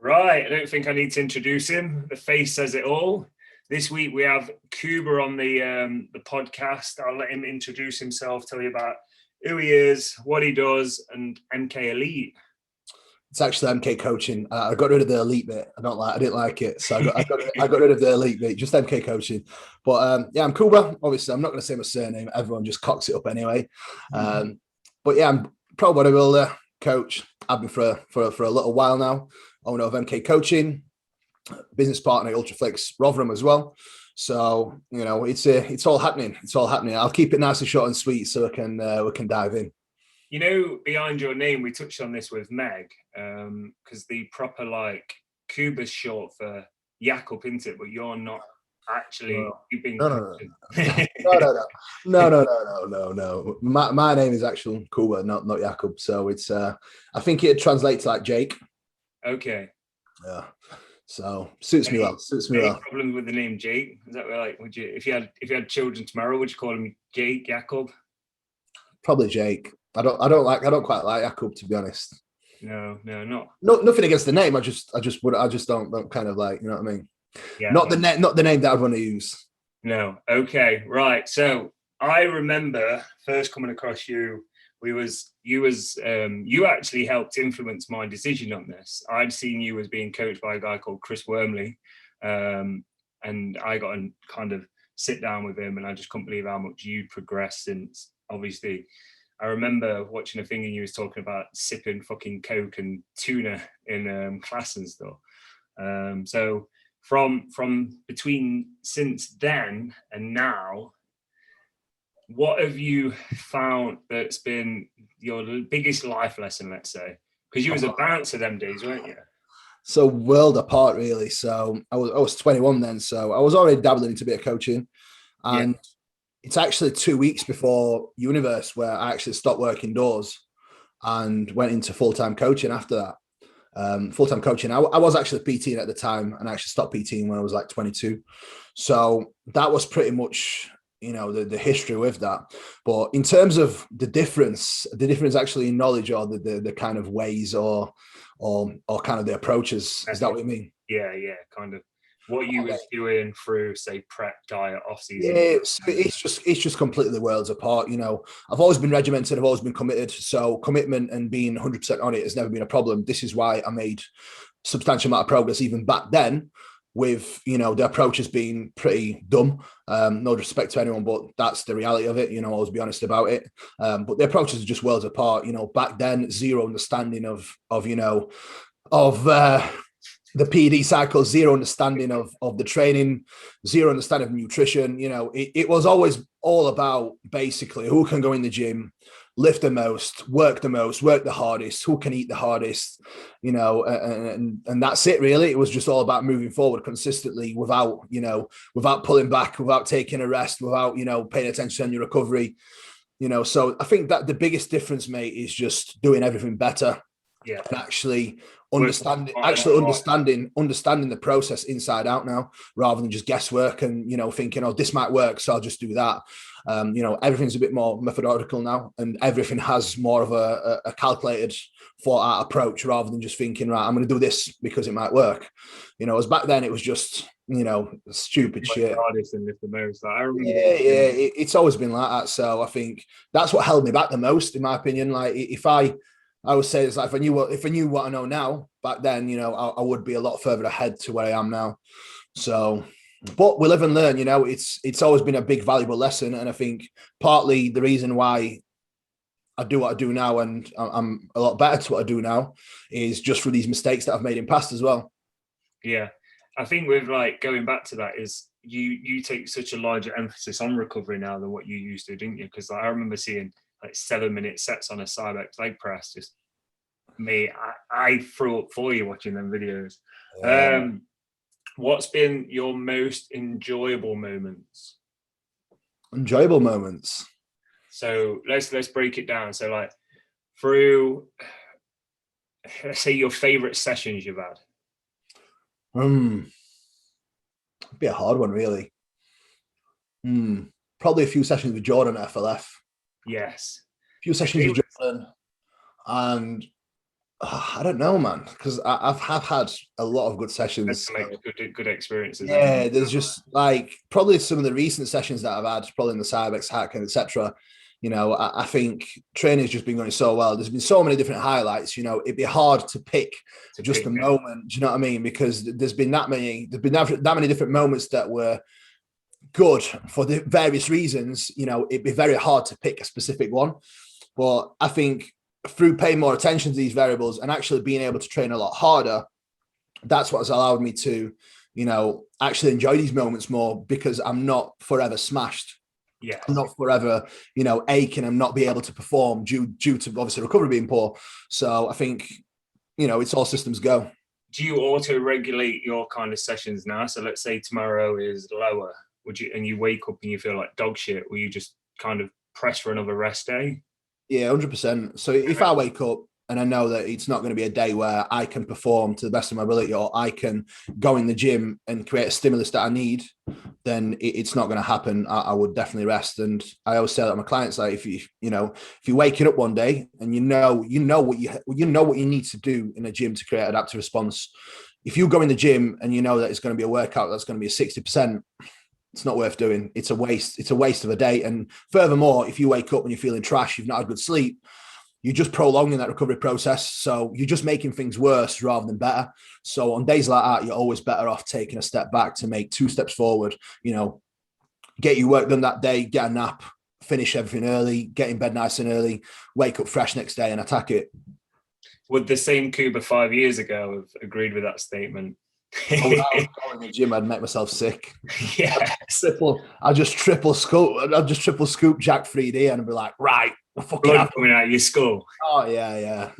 Right, I don't think I need to introduce him. The face says it all. This week we have Kuba on the podcast. I'll let him introduce himself, tell you about who he is, what he does, and MK Elite. It's actually MK coaching. I got rid of the elite bit. I didn't like it, so I got rid of the elite bit. Just MK coaching. But yeah, I'm Kuba. Obviously, I'm not going to say my surname. Everyone just cocks it up anyway. But yeah, I'm pro bodybuilder, coach. I've been for a little while now. Owner of MK Coaching, business partner at Ultraflex Rotherham as well. So it's all happening. It's all happening. I'll keep it nice and short and sweet so we can dive in. You know, behind your name, we touched on this with Meg, because the proper Kuba's short for Jakub, isn't it? But you're not actually. No. My name is actual Kuba, not Jakub. So it's I think it translates like Jake. Okay. Yeah. So suits me well. Problem with the name Jake? Is that would you, if you had children tomorrow, would you call him Jake, Jakub? Probably Jake. I don't quite like Jakub, to be honest. No, nothing against the name. I just don't kind of like, you know what I mean? Yeah. Not the name that I want to use. No. Okay. Right. So I remember first coming across you. You actually helped influence my decision on this. I'd seen you as being coached by a guy called Chris Wormley, and I got to kind of sit down with him, and I just couldn't believe how much you'd progressed since. Obviously, I remember watching a thing and you was talking about sipping fucking Coke and tuna in class and stuff. So from between since then and now, what have you found that's been your biggest life lesson, let's say? Because you was a bouncer them days, weren't you? So world apart, really. So I was 21 then, so I was already dabbling into a bit of coaching. And it's actually 2 weeks before Universe where I actually stopped working doors and went into full-time coaching after that. Full-time coaching. I was actually PTing at the time and actually stopped PTing when I was like 22. So that was pretty much, the history with that. But in terms of the difference actually in knowledge or the kind of ways or kind of the approaches. Is that what you mean? Yeah, kind of what you was doing through, say, prep, diet, off season. Yeah, it's just completely worlds apart. I've always been regimented. I've always been committed. So commitment and being 100% on it has never been a problem. This is why I made substantial amount of progress even back then, with the approach has been pretty dumb. No disrespect to anyone, but that's the reality of it. Always be honest about it. But the approaches are just worlds apart. Back then, zero understanding of the PD cycle, zero understanding of the training, zero understanding of nutrition. It was always all about basically who can go in the gym, lift the most, work the hardest, who can eat the hardest, and that's it really. It was just all about moving forward consistently without pulling back, without taking a rest, without, paying attention on your recovery, so I think that the biggest difference, mate, is just doing everything better. Yeah. And actually understanding the process inside out now, rather than just guesswork and, thinking, oh, this might work, so I'll just do that. Everything's a bit more methodical now, and everything has more of a calculated, thought out approach, rather than just thinking, right, I'm going to do this because it might work. As back then it was just, stupid shit. It's always been like that. So I think that's what held me back the most, in my opinion. Like I would say it's like if I knew what I know now back then, I would be a lot further ahead to where I am now. So, but we live and learn. It's always been a big valuable lesson, and I think partly the reason why I do what I do now and I'm a lot better to what I do now is just through these mistakes that I've made in past as well. Yeah, I think with going back to that is you take such a larger emphasis on recovery now than what you used to, didn't you? Because I remember seeing 7-minute sets on a Cybex leg press. Just me, I threw up for you watching them videos. Yeah. What's been your most enjoyable moments? Enjoyable moments. So let's break it down. So through, let's say, your favorite sessions you've had. It'd be a hard one, really. Probably a few sessions with Jordan at FLF. Yes. A few sessions with Jordan, and I don't know, man, because I've have had a lot of good Had sessions. some good experiences, haven't you? Yeah, there's just like probably some of the recent sessions that I've had, probably in the Cybex hack and etc. I think training's just been going so well. There's been so many different highlights. It'd be hard to pick To just a pick moment. Do you know what I mean? Because there's been that many different moments that were good for the various reasons. It'd be very hard to pick a specific one. But I think through paying more attention to these variables and actually being able to train a lot harder, that's what has allowed me to, actually enjoy these moments more because I'm not forever smashed. yeah. I'm not forever, aching and not be able to perform due to obviously recovery being poor. So I think, it's all systems go. Do you auto regulate your kind of sessions now? So let's say tomorrow is lower, and you wake up and you feel like dog shit, will you just kind of press for another rest day? Yeah, 100%. So if I wake up and I know that it's not going to be a day where I can perform to the best of my ability or I can go in the gym and create a stimulus that I need, then it's not going to happen. I would definitely rest. And I always say that to my clients, like if you're waking up one day and you know what you need to do in a gym to create adaptive response. If you go in the gym and you know that it's going to be a workout that's going to be a 60%, it's not worth doing. It's a waste. It's a waste of a day. And furthermore, if you wake up and you're feeling trash, you've not had good sleep, you're just prolonging that recovery process. So you're just making things worse rather than better. So on days like that, you're always better off taking a step back to make 2 steps forward. Get your work done that day, get a nap, finish everything early, get in bed nice and early, wake up fresh next day and attack it. Would the same Kuba 5 years ago have agreed with that statement? I was going to the gym, I'd make myself sick. Yeah. I'd just triple scoop Jack 3D and I'd be like, right, Blood coming out of your skull. Oh yeah.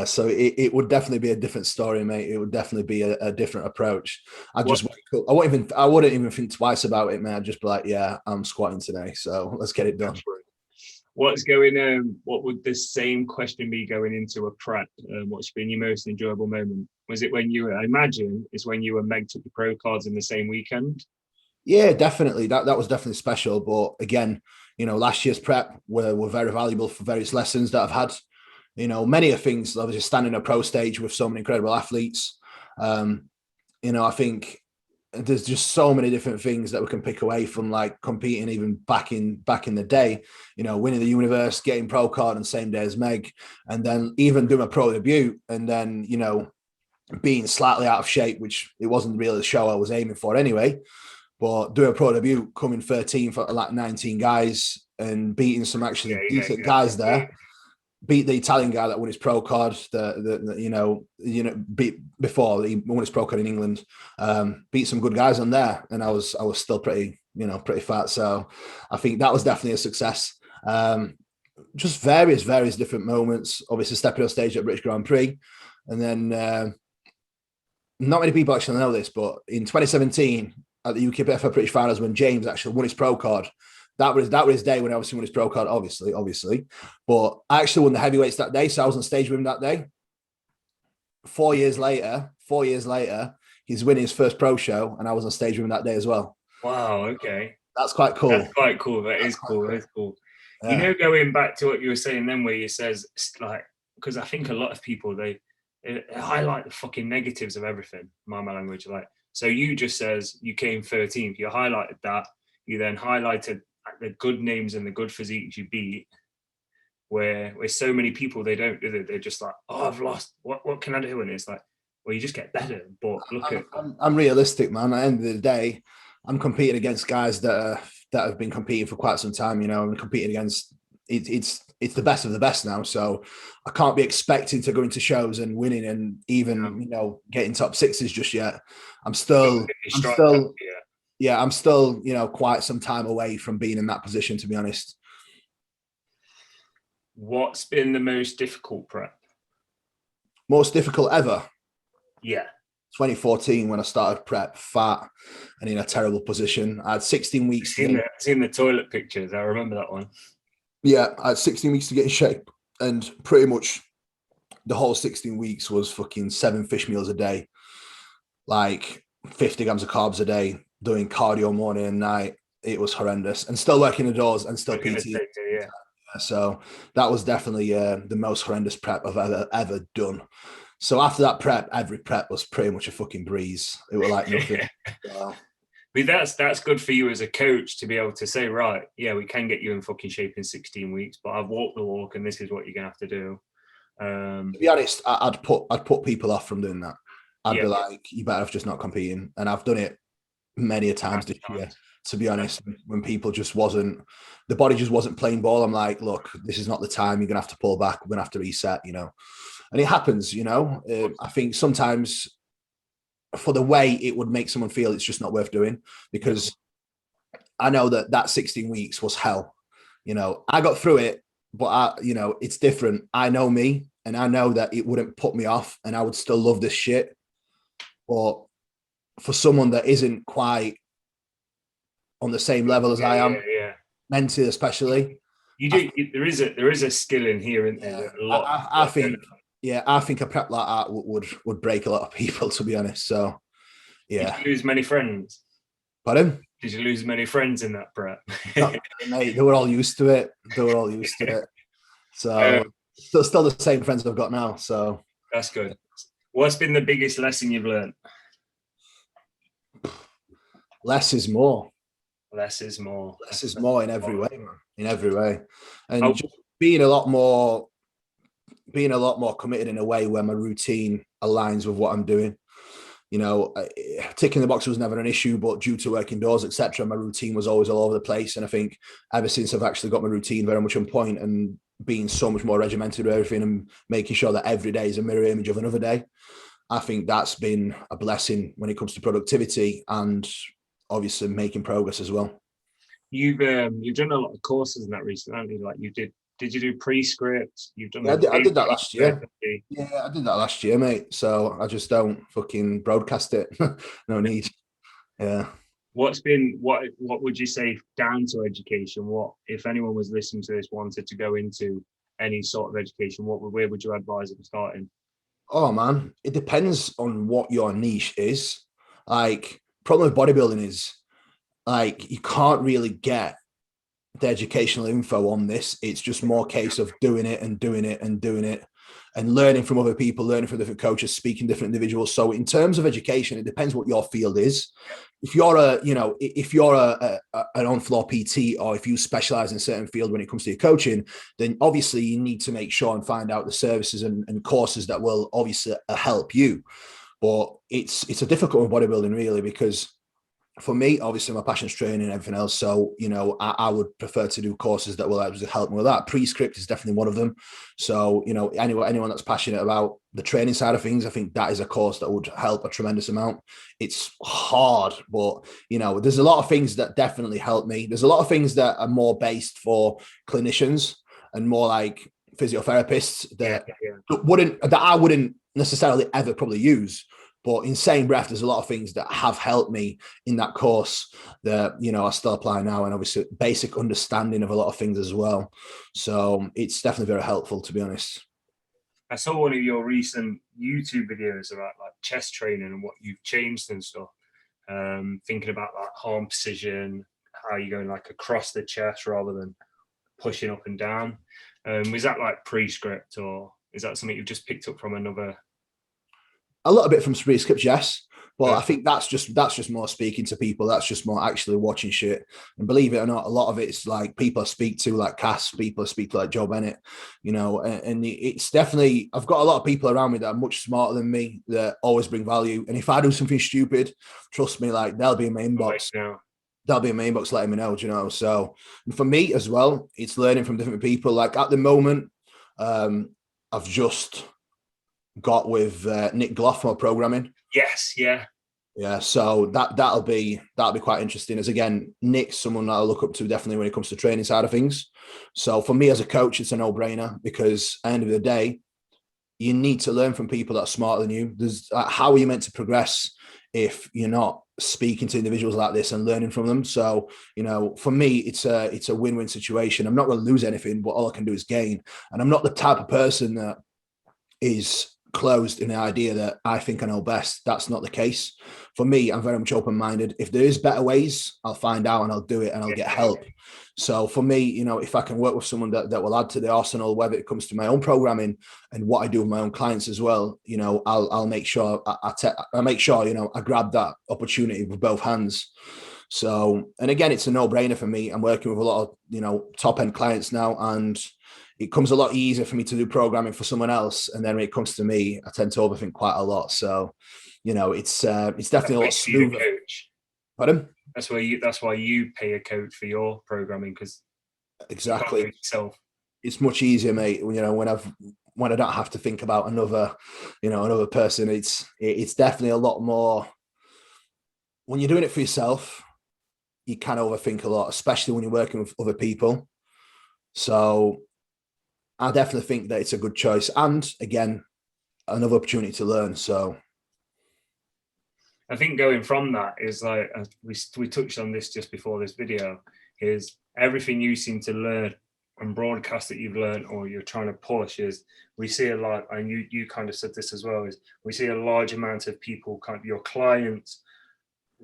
So it would definitely be a different story, mate. It would definitely be a different approach. I wouldn't even think twice about it, man. I'd just be like, yeah, I'm squatting today, so let's get it done. What would the same question be going into a prep? What's been your most enjoyable moment? Was it I imagine it's when you were megged up the pro cards in the same weekend? Yeah, definitely. That was definitely special. But again, last year's prep were very valuable for various lessons that I've had. Many of things, obviously standing a pro stage with so many incredible athletes. I think there's just so many different things that we can pick away from, like competing even back in the day, winning the universe, getting pro card on the same day as Meg, and then even doing a pro debut and then, being slightly out of shape, which it wasn't really the show I was aiming for anyway. But doing a pro debut, coming 13 for like 19 guys and beating some actually decent guys there. Beat the Italian guy that won his pro card, beat before he won his pro card in England. Beat some good guys on there, and I was still pretty fat. So I think that was definitely a success. Just various different moments. Obviously, stepping on stage at British Grand Prix, and then not many people actually know this, but in 2017 at the UKPFL British Finals, when James actually won his pro card. That was his day when I obviously won his pro card, obviously. But I actually won the heavyweights that day, so I was on stage with him that day. 4 years later, he's winning his first pro show, and I was on stage with him that day as well. Wow, okay. That's quite cool. That is cool. Yeah. Going back to what you were saying then, where you says, like, because I think a lot of people, they highlight the fucking negatives of everything, my language. Like, so you just says you came 13th, you highlighted that, you then highlighted the good names and the good physiques you beat, where so many people, they don't do it. They're just like, oh, I've lost. What can I do? And it's like, well, you just get better. But I'm realistic, man. At the end of the day, I'm competing against guys that have been competing for quite some time. I'm competing against it's the best of the best now. So I can't be expecting to go into shows and winning and even getting top sixes just yet. I'm still quite some time away from being in that position, to be honest. What's been the most difficult prep? Most difficult ever? Yeah. 2014 when I started prep, fat and in a terrible position. I had 16 weeks. I've seen the toilet pictures. I remember that one. Yeah, I had 16 weeks to get in shape, and pretty much the whole 16 weeks was fucking 7 fish meals a day, like 50 grams of carbs a day, doing cardio morning and night. It was horrendous, and still working the doors and still PT. So that was definitely the most horrendous prep I've ever done. So after that prep, every prep was pretty much a fucking breeze. It was like nothing. So, But that's good for you as a coach to be able to say, right, yeah, we can get you in fucking shape in 16 weeks, but I've walked the walk and this is what you're gonna have to do. To be honest, I'd put people off from doing that. I'd Yeah, be like, you better off just not competing. And I've done it many a times this year. To be honest, when people just wasn't, the body just wasn't playing ball. I'm like, look, this is not the time. You're gonna have to pull back. We're gonna have to reset. And it happens. I think sometimes for the way it would make someone feel, it's just not worth doing, because I know that 16 weeks was hell. I got through it, but it's different. I know me, and I know that it wouldn't put me off, and I would still love this shit. But for someone that isn't quite on the same level as I am, mentally especially, there is a skill in here, isn't there? I think a prep like that would break a lot of people, to be honest. So yeah. Did you lose many friends? Pardon? Did you lose many friends in that prep? Mate, they were all used to it. So still the same friends I've got now. So that's good. What's been the biggest lesson you've learned? Less is more. Less is more. Less is more in every way, man. In every way. And just being a lot more committed in a way where my routine aligns with what I'm doing. Ticking the box was never an issue, but due to working doors, etc., my routine was always all over the place. And I think ever since I've actually got my routine very much on point and being so much more regimented with everything and making sure that every day is a mirror image of another day, I think that's been a blessing when it comes to productivity and obviously making progress as well. You've done a lot of courses in that recently, haven't you? Like you did you do pre-script? You've done. Yeah, I did that last year. Yeah, I did that last year, mate. So I just don't fucking broadcast it. No need. Yeah. What would you say down to education? What if anyone was listening to this wanted to go into any sort of education? Where would you advise them starting? Oh man, it depends on what your niche is. Like, problem with bodybuilding is like you can't really get the educational info on this. It's just more case of doing it and doing it and doing it and learning from other people, learning from different coaches, speaking to different individuals. So in terms of education, it depends what your field is. If you're an on-floor PT, or if you specialize in a certain field when it comes to your coaching, then obviously you need to make sure and find out the services and courses that will obviously help you. But it's a difficult one bodybuilding, really, because for me, obviously, my passion's training and everything else. So, I would prefer to do courses that will help me with that. Pre-script is definitely one of them. So, anyone that's passionate about the training side of things, I think that is a course that would help a tremendous amount. It's hard, but, there's a lot of things that definitely help me. There's a lot of things that are more based for clinicians and more like physiotherapists that I wouldn't necessarily ever probably use. But in same breath, there's a lot of things that have helped me in that course that, I still apply now, and obviously basic understanding of a lot of things as well. So it's definitely very helpful, to be honest. I saw one of your recent YouTube videos about like chest training and what you've changed and stuff. Thinking about like arm precision, how you're going like across the chest rather than pushing up and down. Was that like pre-script, or is that something you've just picked up from another? A little bit from pre-script, yes. But I think that's just more speaking to people. That's just more actually watching shit. And believe it or not, a lot of it's like people I speak to, like Cass, people I speak to, like Joe Bennett, and it's definitely, I've got a lot of people around me that are much smarter than me that always bring value. And if I do something stupid, trust me, like they'll be in my inbox. They'll be in my inbox letting me know, So for me as well, it's learning from different people. Like at the moment, I've just got with Nick Gloff for programming. Yes, yeah. So that'll be quite interesting. As again, Nick's someone that I look up to definitely when it comes to training side of things. So for me as a coach, it's a no-brainer, because at the end of the day, you need to learn from people that are smarter than you. There's how are you meant to progress if you're not speaking to individuals like this and learning from them? So, for me, it's a win-win situation. I'm not going to lose anything, but all I can do is gain. And I'm not the type of person that is closed in the idea that I think I know best. That's not the case. For me, I'm very much open-minded. If there is better ways, I'll find out and I'll do it and I'll get help. So for me, you know, if I can work with someone that will add to the arsenal, whether it comes to my own programming and what I do with my own clients as well, you know, I'll make sure I make sure, you know, I grab that opportunity with both hands. So, and again, it's a no-brainer for me. I'm working with a lot of, you know, top-end clients now, and it comes a lot easier for me to do programming for someone else. And then when it comes to me, I tend to overthink quite a lot. So, you know, it's definitely a lot smoother. Pardon? That's why you pay a coach for your programming, because exactly yourself. It's much easier, mate. You know, when I don't have to think about another person, it's definitely a lot more. When you're doing it for yourself, you can overthink a lot, especially when you're working with other people. So I definitely think that it's a good choice. And again, another opportunity to learn. So I think going from that is like, we touched on this just before this video, is everything you seem to learn and broadcast that you've learned or you're trying to push is, we see a lot, and you kind of said this as well, is we see a large amount of people, kind of your clients,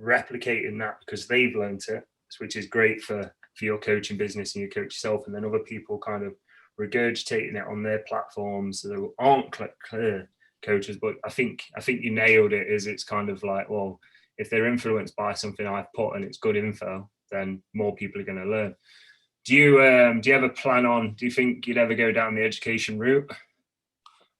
replicating that because they've learned it, which is great for your coaching business and you coach yourself, and then other people kind of regurgitating it on their platforms that aren't clear coaches. But I think you nailed it. Is it's kind of like, well, if they're influenced by something I've put and it's good info, then more people are going to learn. Do you have a plan on? Do you think you'd ever go down the education route?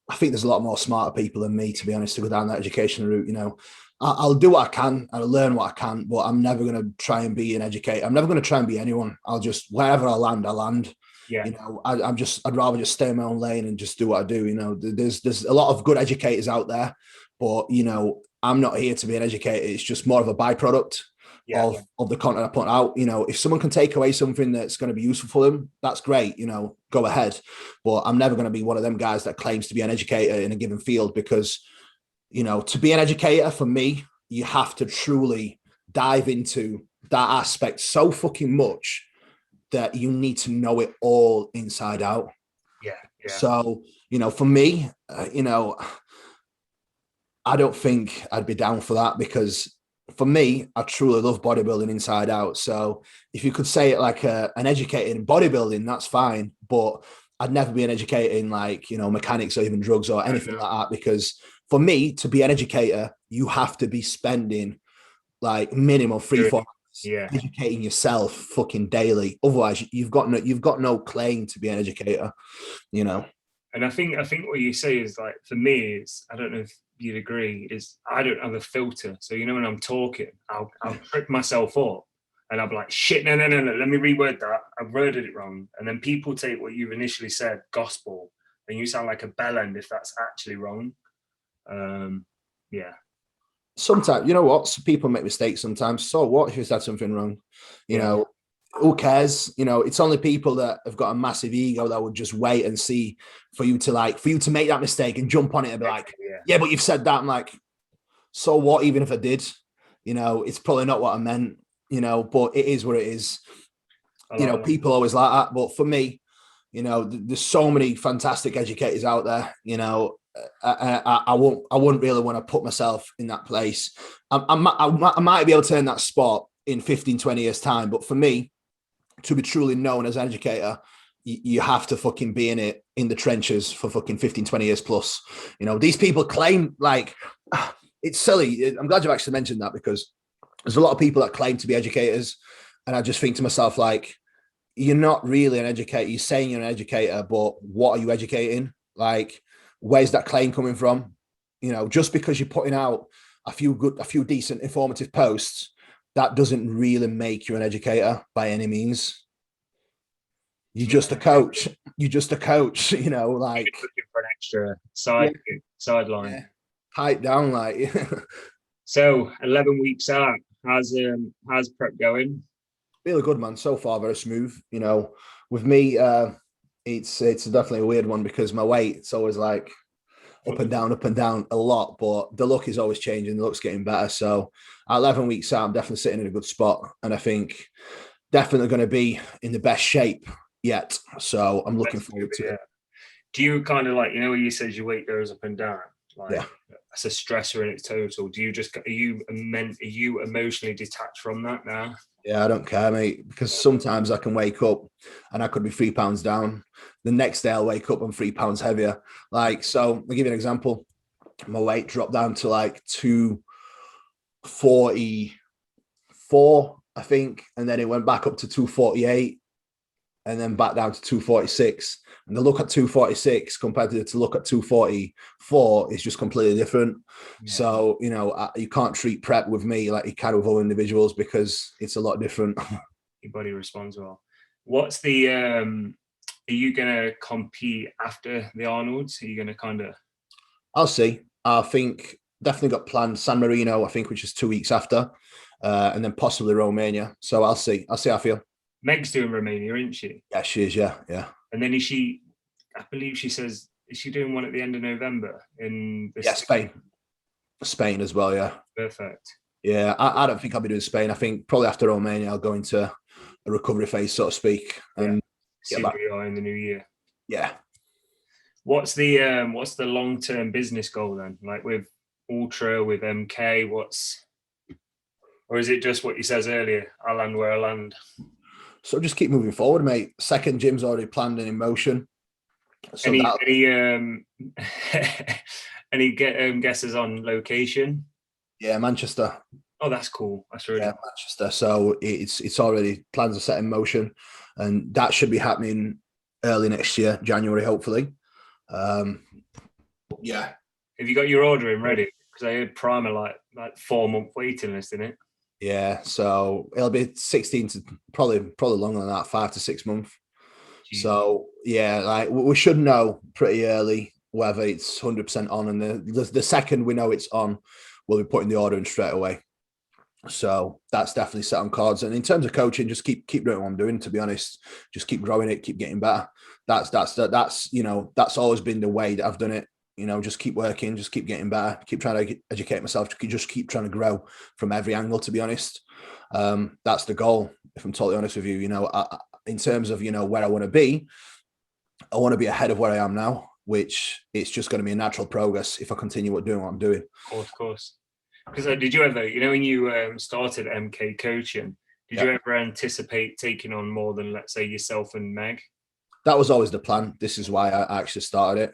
I think there's a lot more smarter people than me, to be honest, to go down that education route. You know, I'll do what I can, I'll learn what I can, but I'm never going to try and be an educator. I'm never going to try and be anyone. I'll just, wherever I land. Yeah. You know, I'd rather just stay in my own lane and just do what I do. You know, there's a lot of good educators out there, but you know, I'm not here to be an educator. It's just more of a byproduct of the content I put out. You know, if someone can take away something that's going to be useful for them, that's great. You know, go ahead. But I'm never going to be one of them guys that claims to be an educator in a given field, because, you know, to be an educator, for me, you have to truly dive into that aspect so fucking much that you need to know it all inside out. Yeah. So, you know, for me, you know, I don't think I'd be down for that, because for me, I truly love bodybuilding inside out. So if you could say it like an educator in bodybuilding, that's fine. But I'd never be an educator in, like, you know, mechanics or even drugs or anything like that, because for me, to be an educator, you have to be spending like minimum 3-4 hours educating yourself fucking daily. Otherwise, you've got no claim to be an educator, you know. And I think what you say is, like, for me, is, I don't know if you'd agree, is I don't have a filter. So, you know, when I'm talking, I'll trip myself up and I'll be like, shit, no, let me reword that. I've worded it wrong. And then people take what you've initially said, gospel, and you sound like a bellend if that's actually wrong. Yeah. Sometimes, you know what? Some people make mistakes sometimes. So what if you said something wrong? You know, who cares? You know, it's only people that have got a massive ego that would just wait and see for you to make that mistake and jump on it and be like, yeah, but you've said that. I'm like, so what? Even if I did, you know, it's probably not what I meant, you know, but it is what it is. You know, people always like that. But for me, you know, there's so many fantastic educators out there, you know. I wouldn't really want to put myself in that place. I might be able to turn that spot in 15, 20 years time. But for me, to be truly known as an educator, you have to fucking be in it, in the trenches for fucking 15, 20 years plus. You know, these people claim, like, it's silly. I'm glad you actually mentioned that, because there's a lot of people that claim to be educators. And I just think to myself, like, you're not really an educator. You're saying you're an educator, but what are you educating? Like, where's that claim coming from? You know, just because you're putting out a few decent informative posts, that doesn't really make you an educator by any means. You're just a coach. You know, like, looking for an extra sideline. Yeah. Pipe down, like. So 11 weeks out, how's prep going? Really good, man. So far, very smooth. You know, with me, it's definitely a weird one, because my weight, it's always like up and down a lot, but the look is always changing. The look's getting better. So at 11 weeks out, I'm definitely sitting in a good spot, and I think definitely going to be in the best shape yet. So I'm looking forward to it. Do you kind of, like, you know, when you said your weight goes up and down, like that's a stressor in its total. Do you just are you emotionally detached from that now? Yeah, I don't care, mate, because sometimes I can wake up and I could be 3 pounds down. The next day I'll wake up and 3 pounds heavier. Like, so I'll give you an example. My weight dropped down to like 244, I think, and then it went back up to 248 and then back down to 246. And the look at 246 compared to look at 244 is just completely different. Yeah. So, you know, you can't treat prep with me like you can with other individuals because it's a lot different. Your body responds well. What's the, are you going to compete after the Arnolds? Are you going to kind of? I'll see. I think definitely got planned San Marino, I think, which is 2 weeks after, and then possibly Romania. So I'll see. I'll see how I feel. Meg's doing Romania, isn't she? Yeah, she is. Yeah, yeah. And then is she? I believe she says, is she doing one at the end of November in? Spain as well. Yeah. Perfect. Yeah, I don't think I'll be doing Spain. I think probably after Romania, I'll go into a recovery phase, so to speak, and see where you are in the new year. Yeah. What's the long-term business goal then? Like with Ultra, with MK, or is it just what you says earlier? I'll land where I land. So just keep moving forward, mate. Second gym's already planned and in motion. So any guesses on location? Yeah, Manchester. Oh, that's cool. That's really cool. Manchester. So it's already, plans are set in motion, and that should be happening early next year, January, hopefully. Yeah. Have you got your order in ready? Because I heard Primer like 4-month waiting list, isn't it? Yeah, so it'll be 16 to probably longer than that, 5 to 6 months. Jeez. So yeah, like we should know pretty early whether it's 100% on, and the second we know it's on, we'll be putting the order in straight away. So that's definitely set on cards. And in terms of coaching, just keep doing what I'm doing. To be honest, just keep growing it, keep getting better. That's you know, that's always been the way that I've done it. You know, just keep working, just keep getting better, keep trying to educate myself, just keep trying to grow from every angle, to be honest. That's the goal, if I'm totally honest with you. You know, in terms of, you know, where I want to be ahead of where I am now, which it's just going to be a natural progress if I continue doing what I'm doing. Of course. Because did you ever, you know, when you started MK coaching, did you ever anticipate taking on more than, let's say, yourself and Meg? That was always the plan. This is why I actually started it.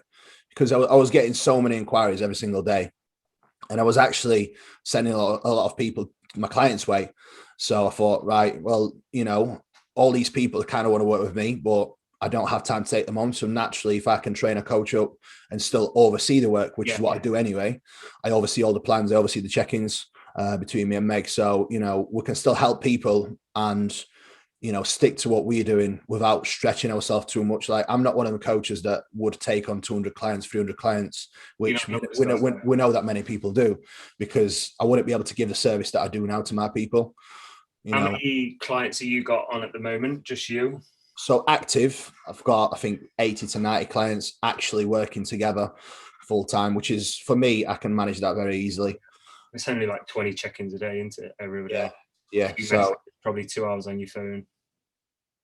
Because I was getting so many inquiries every single day, and I was actually sending a lot of people my clients' way. So I thought, right, well, you know, all these people kind of want to work with me, but I don't have time to take them on. So naturally, if I can train a coach up and still oversee the work, which is what I do anyway, I oversee all the plans, I oversee the check-ins between me and Meg. So, you know, we can still help people and, you know, stick to what we're doing without stretching ourselves too much. Like, I'm not one of the coaches that would take on 200 clients, 300 clients, which we know that many people do, because I wouldn't be able to give the service that I do now to my people. How many clients have you got on at the moment? Just you? So active, I've got, I think, 80 to 90 clients actually working together full time, which is, for me, I can manage that very easily. It's only like 20 check-ins a day, isn't it? Every day. Yeah. So probably 2 hours on your phone.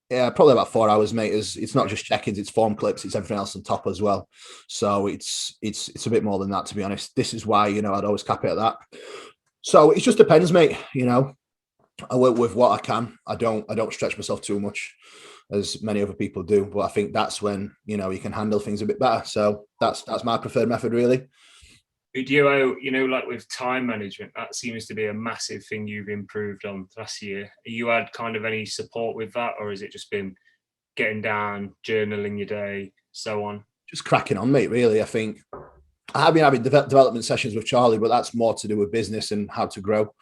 Yeah, probably about 4 hours, mate. It's not just check-ins, it's form clips, it's everything else on top as well. So it's a bit more than that, to be honest. This is why, you know, I'd always cap it at that. So it just depends, mate. You know, I work with what I can. I don't stretch myself too much, as many other people do. But I think that's when, you know, you can handle things a bit better. So that's my preferred method, really. You know, like with time management, that seems to be a massive thing you've improved on last year. You had kind of any support with that, or has it just been getting down, journaling your day, so on? Just cracking on, mate, really. I think I have been having development sessions with Charlie, but that's more to do with business and how to grow.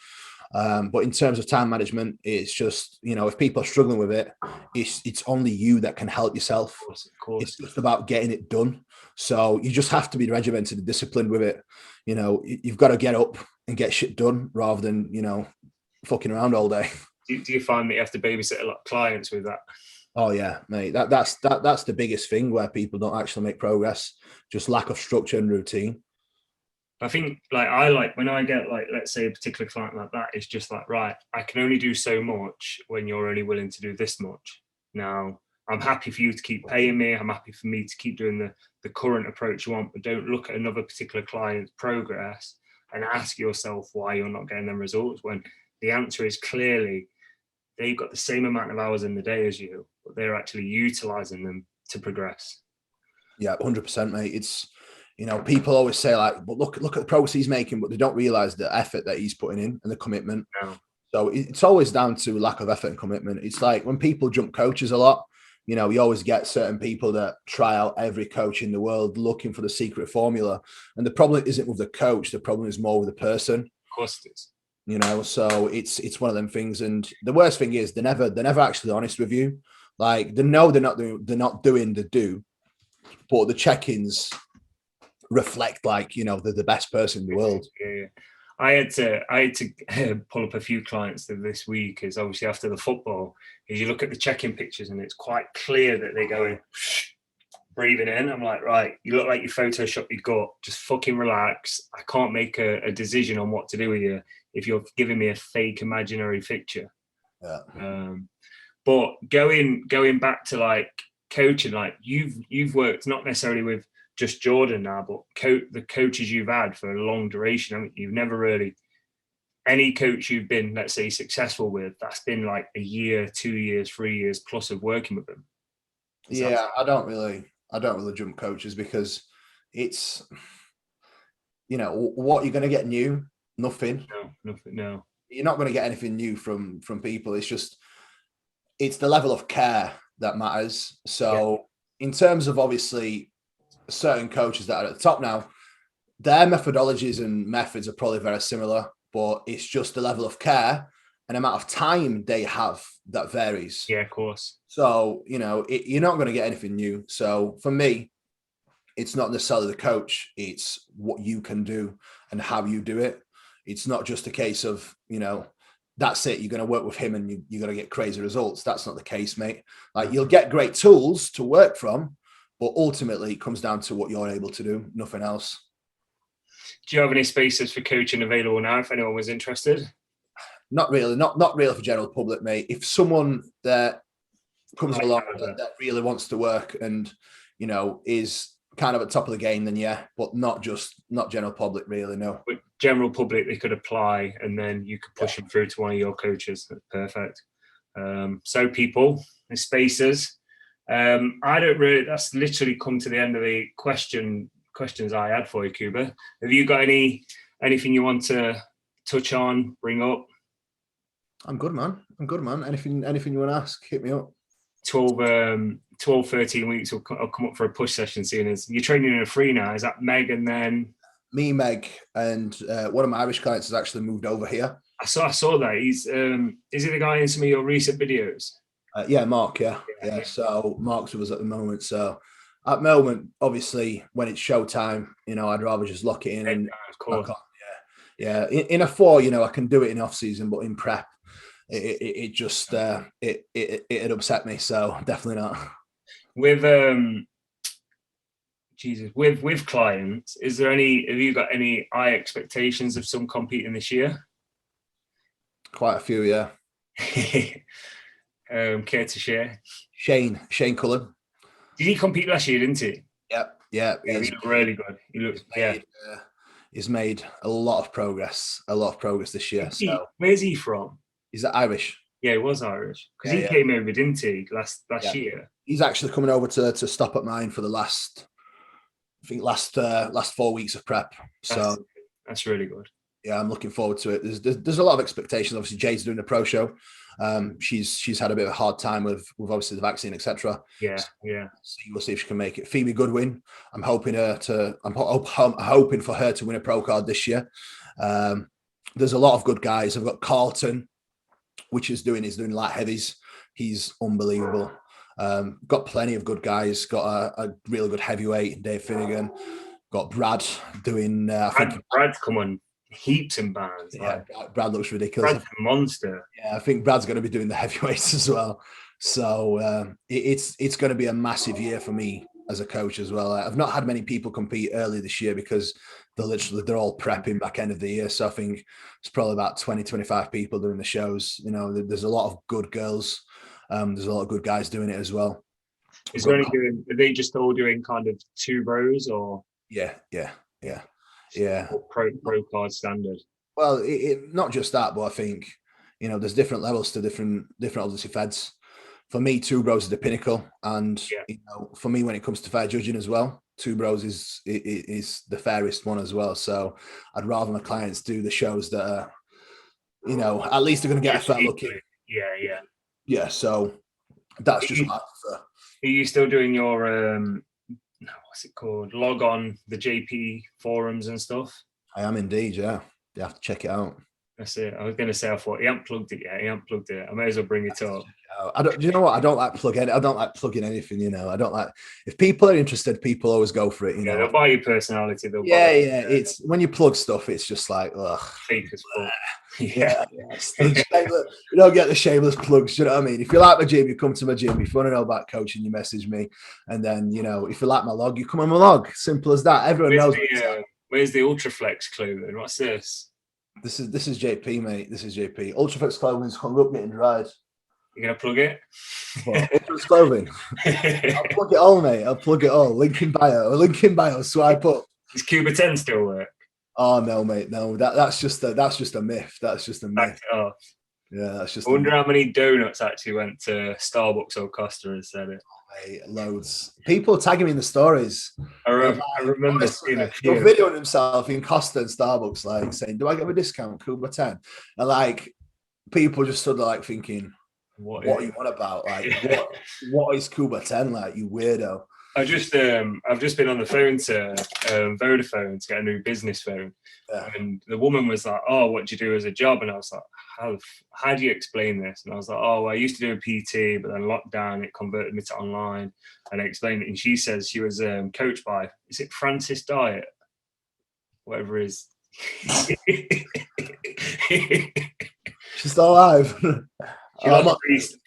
But in terms of time management, it's just, you know, if people are struggling with it, it's only you that can help yourself. Of course. It's just about getting it done. So you just have to be regimented and disciplined with it. You know, you've got to get up and get shit done rather than, you know, fucking around all day. Do you find that you have to babysit a lot of clients with that? Oh yeah, mate. That's the biggest thing where people don't actually make progress. Just lack of structure and routine. I think, like, when I get, like, let's say a particular client like that, it's just like, right, I can only do so much when you're only willing to do this much. Now, I'm happy for you to keep paying me. I'm happy for me to keep doing the current approach you want, but don't look at another particular client's progress and ask yourself why you're not getting them results, when the answer is clearly they've got the same amount of hours in the day as you, but they're actually utilizing them to progress. Yeah, 100%, mate. It's, you know, people always say like, but look at the progress he's making, but they don't realize the effort that he's putting in and the commitment. No. So it's always down to lack of effort and commitment. It's like when people jump coaches a lot, you know, you always get certain people that try out every coach in the world looking for the secret formula. And the problem isn't with the coach. The problem is more with the person. Of course it is. You know, so it's one of them things. And the worst thing is they're never actually honest with you. Like they know they're not doing the do, but the check-ins reflect like, you know, they're the best person in the world. Yeah. I had to pull up a few clients this week, is obviously after the football, is you look at the check-in pictures and it's quite clear that they're going breathing in. I'm like, right, you look like you photoshopped your gut. Just fucking relax. I can't make a decision on what to do with you if you're giving me a fake imaginary picture. Yeah. But going back to like coaching, like you've worked not necessarily with just Jordan now, but the coaches you've had for a long duration. I mean, you've never really, any coach you've been, let's say, successful with, that's been like a year, 2 years, 3 years plus of working with them. Yeah, I don't really jump coaches because it's, you know, what you're going to get new, nothing. No. You're not going to get anything new from people. It's just, it's the level of care that matters. So in terms of obviously certain coaches that are at the top now, their methodologies and methods are probably very similar, but it's just the level of care and amount of time they have that varies. Yeah, of course. So, you know, you're not going to get anything new. So for me, it's not necessarily the coach, it's what you can do and how you do it. It's not just a case of, you know, that's it, you're going to work with him and you're going to get crazy results. That's not the case, mate. Like you'll get great tools to work from, but ultimately it comes down to what you're able to do, nothing else. Do you have any spaces for coaching available now if anyone was interested? Not really, not really for general public, mate. If someone that comes along that really wants to work and, you know, is kind of at the top of the game, then yeah, but not general public, really, no. But general public, they could apply and then you could push them through to one of your coaches. That's perfect. So people, the spaces. I don't really, that's literally come to the end of the questions I had for you, Kuba. Have you got anything you want to touch on, bring up? I'm good, man. Anything you want to ask, hit me up. 12, 13 weeks I'll come up for a push session soon. You're training in a free now. Is that Meg and then? Me, Meg, and one of my Irish clients has actually moved over here. I saw that. He's is he the guy in some of your recent videos? Yeah, Mark, yeah. So Mark's with us at the moment. So at the moment, obviously, when it's showtime, you know, I'd rather just lock it in. And of course. Yeah. In a 4, you know, I can do it in off season, but in prep, it just it upset me. So definitely not. With with clients, have you got any high expectations of some competing this year? Quite a few, yeah. Care to share? Shane Cullen. Did he compete last year, didn't he? Yeah. He looked really good. He's made a lot of progress this year. Where's he from? He's Irish. Yeah, he was Irish. Because he came over, didn't he, last year? He's actually coming over to stop at mine for the last 4 weeks of prep. So that's really good. Yeah, I'm looking forward to it. There's a lot of expectations. Obviously, Jade's doing the pro show. She's had a bit of a hard time with obviously the vaccine, etc. Yeah. So we'll see if she can make it. Phoebe Goodwin, I'm hoping for her to win a pro card this year. There's a lot of good guys. I've got Carlton, which is doing light heavies. He's unbelievable. Got plenty of good guys. Got a really good heavyweight, Dave Finnegan. Got Brad doing. Brad's come on heaps and bands. Yeah, Brad looks ridiculous. Brad's a monster. Yeah, I think Brad's going to be doing the heavyweights as well. So it's going to be a massive year for me as a coach as well. I've not had many people compete early this year because they're all prepping back end of the year. So I think it's probably about 20, 25 people doing the shows. You know, there's a lot of good girls. There's a lot of good guys doing it as well. Is there any doing? Are they just all doing kind of 2 bros or? Yeah. Or pro card standard? Well, not just that, but I think there's different levels to different obviously feds. For me, 2 bros is the pinnacle, and for me, when it comes to fair judging as well, 2 bros is the fairest one as well. So I'd rather my clients do the shows that are, at least they're going to get a fair look in. Yeah. So that's just what I prefer. Are you still doing your what's it called? Log on the JP forums and stuff? I am indeed. Yeah, you have to check it out. That's it. I was going to say, I thought he hadn't plugged it yet. He hadn't plugged it. I may as well bring it up. Do you know what? I don't like plugging anything. I don't like, if people are interested, people always go for it. They'll buy your personality. It's when you plug stuff, it's just like, ugh, fake as fuck. Yeah. You don't get the shameless plugs. You know what I mean? If you like my gym, you come to my gym. If you want to know about coaching, you message me. And then if you like my log, you come on my log. Simple as that. Everyone knows. Where's the Ultraflex clothing? What's this? This is JP, mate. This is JP. Ultraflex clothing is hung up, getting dried. You're gonna plug it? Ultraflex clothing. I'll plug it all, mate. I'll plug it all. Link in bio. Swipe up. Does Kuba 10 still work? Oh no, mate. No, that's just a myth. That's just a myth. Yeah, that's just. I wonder how many donuts actually went to Starbucks or Costa and said it. Oh, mate, loads. People tagging me in the stories. I remember seeing a few. Videoing himself in Costa and Starbucks, like saying, "Do I get a discount, Kuba 10?" And like, people just stood like thinking, "What are you on about? Like, what is Kuba 10? Like, you weirdo." I've just been on the phone to Vodafone to get a new business phone, and the woman was like, "Oh, what do you do as a job?" And I was like, "How do you explain this?" And I was like, "Oh, well, I used to do a PT, but then lockdown it converted me to online." And I explained it, and she says she was coached by, is it Francis Diet, whatever it is. She's still alive. She lost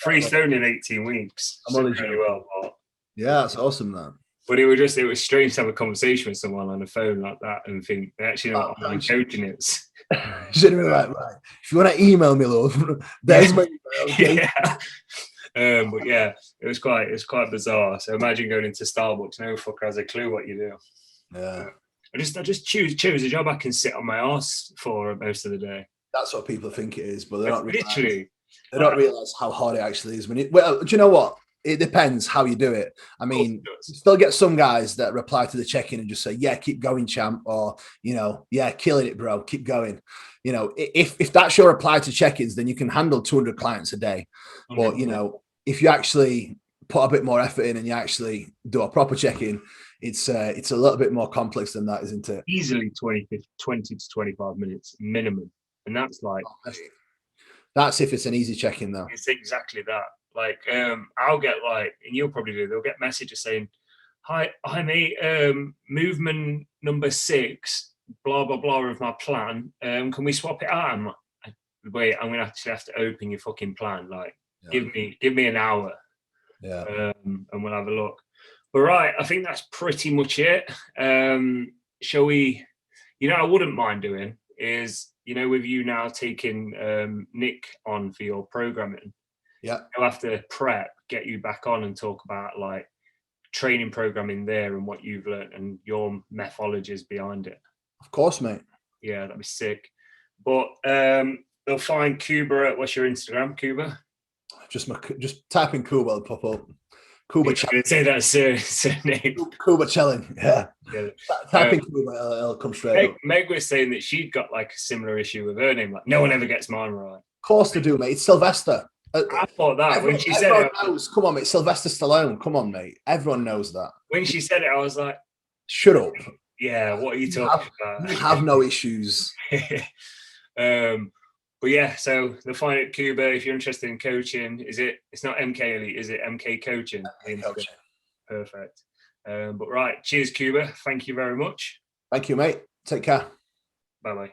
3 stone in 18 weeks. I'm only really well, but. Yeah, that's awesome, man. But it was strange to have a conversation with someone on the phone like that and think they actually know what online coaching is. Should have been like, right, if you want to email me, love, there's my email. But yeah, it was quite bizarre. So imagine going into Starbucks, no fucker has a clue what you do. Yeah. I just choose a job I can sit on my ass for most of the day. That's what people think it is, but they're not literally. They don't realize how hard it actually is. Well, do you know what? It depends how you do it. I mean, you still get some guys that reply to the check-in and just say, "Yeah, keep going, champ," or "Yeah, killing it, bro, keep going." If that's your reply to check-ins, then you can handle 200 clients a day. But if you actually put a bit more effort in and you actually do a proper check-in, it's a little bit more complex than that, isn't it? Easily 20 to 25 minutes minimum, and that's like that's if it's an easy check-in, though. It's exactly that. Like, I'll get and you'll probably do, they'll get messages saying, hi mate, movement number 6, blah, blah, blah of my plan. Can we swap it out? I'm like, wait, I'm going to actually have to open your fucking plan. Like, give me an hour. Yeah. And we'll have a look. But right, I think that's pretty much it. Shall we, I wouldn't mind doing is, with you now taking Nick on for your programming. Yeah, I'll have to get you back on and talk about like training programming there and what you've learned and your methodologies behind it. Of course, mate. Yeah, that'd be sick. But they'll find Kuba at, what's your Instagram, Kuba? Just type in Kuba, it'll pop up. Kuba Cielen. Say that surname. Kuba Cielen. Yeah. Type in Kuba, it'll come straight up. Meg was saying that she'd got like a similar issue with her name. Like, no one ever gets mine right. Of course they do, mate. It's Sylvester. I thought that when she said it. Knows. Come on, mate. Sylvester Stallone. Come on, mate. Everyone knows that. When she said it, I was like, shut up. Yeah, what are you talking about? You have no issues. But yeah, so they'll find it Kuba if you're interested in coaching. It's not MK Elite, is it MK Coaching? MK Coaching. Perfect. But right, cheers, Kuba. Thank you very much. Thank you, mate. Take care. Bye-bye.